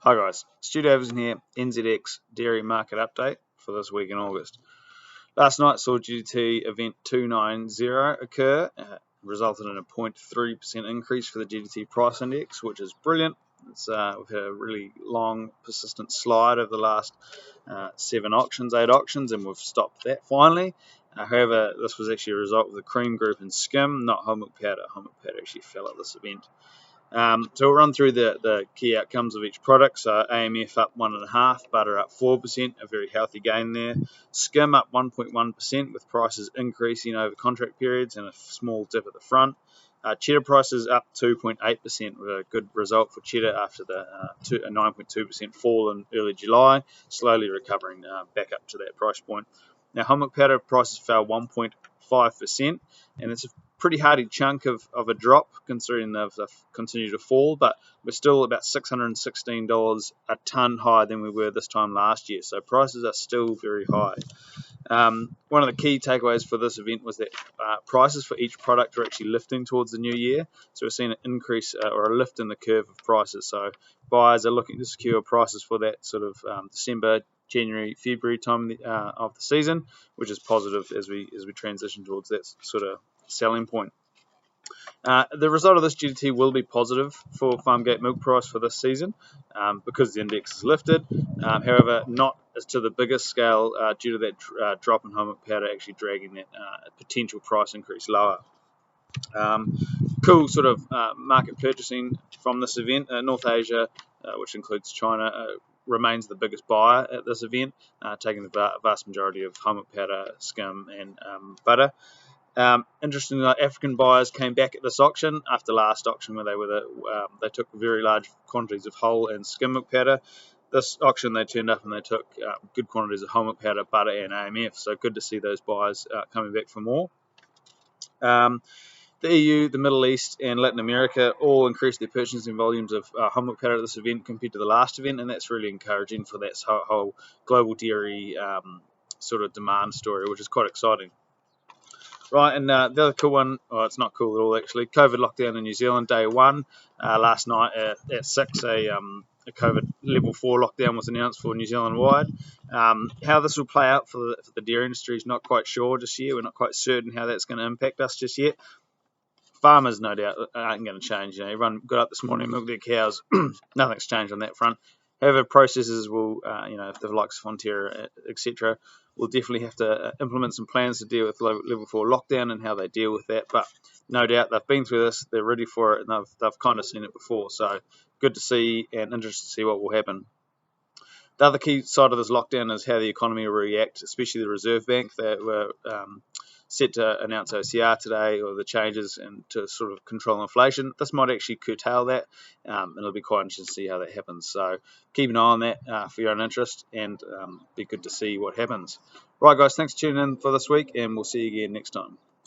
Hi guys, Studio Everson here, NZX Dairy Market Update for this week in August. Last night saw GDT event 290 occur, resulted in a 0.3% increase for the GDT price index, which is brilliant. We've had a really long, persistent slide over the last 8 auctions, and we've stopped that finally. However, this was actually a result of the cream group and skim, not whole milk powder. Whole milk powder actually fell at this event. So we'll run through the key outcomes of each product. So AMF up 1.5%, butter up 4%, a very healthy gain there. Skim up 1.1% with prices increasing over contract periods and a small dip at the front. Cheddar prices up 2.8%, with a good result for cheddar after a 9.2% fall in early July, slowly recovering back up to that price point. Now, whole milk powder prices fell 1.5%, and it's a pretty hardy chunk of a drop considering they've continued to fall, but we're still about $616 a tonne higher than we were this time last year, so prices are still very high. One of the key takeaways for this event was that prices for each product are actually lifting towards the new year, so we're seeing an increase or a lift in the curve of prices, so buyers are looking to secure prices for that sort of December, January, February time of the season, which is positive as we transition towards that sort of selling point. The result of this GDT will be positive for Farmgate milk price for this season because the index is lifted. However, not as to the biggest scale due to that drop in whole milk powder actually dragging that potential price increase lower. Cool sort of market purchasing from this event. North Asia, which includes China, remains the biggest buyer at this event, taking the vast majority of whole milk powder, skim, and butter. Interestingly, African buyers came back at this auction after last auction where they took very large quantities of whole and skim milk powder. This auction they turned up and they took good quantities of whole milk powder, butter, and AMF. So good to see those buyers coming back for more. The EU, the Middle East, and Latin America all increased their purchasing volumes of whole milk powder at this event compared to the last event, and that's really encouraging for that whole global dairy sort of demand story, which is quite exciting. Right, and the other cool one, it's not cool at all actually, COVID lockdown in New Zealand, day one. Last night at 6, a COVID level 4 lockdown was announced for New Zealand wide. How this will play out for the dairy industry is not quite sure just yet. We're not quite certain how that's going to impact us just yet. Farmers, no doubt, aren't going to change. Everyone got up this morning, milked their cows. Nothing's changed on that front. However, processors will, if the likes of Fonterra, etc., will definitely have to implement some plans to deal with level 4 lockdown and how they deal with that. But no doubt they've been through this, they're ready for it, and they've kind of seen it before. So good to see and interested to see what will happen. The other key side of this lockdown is how the economy will react, especially the Reserve Bank. They were set to announce OCR today, or the changes, and to sort of control inflation. This might actually curtail that, and it'll be quite interesting to see how that happens. So keep an eye on that for your own interest, and be good to see what happens. Right, guys, thanks for tuning in for this week, and we'll see you again next time.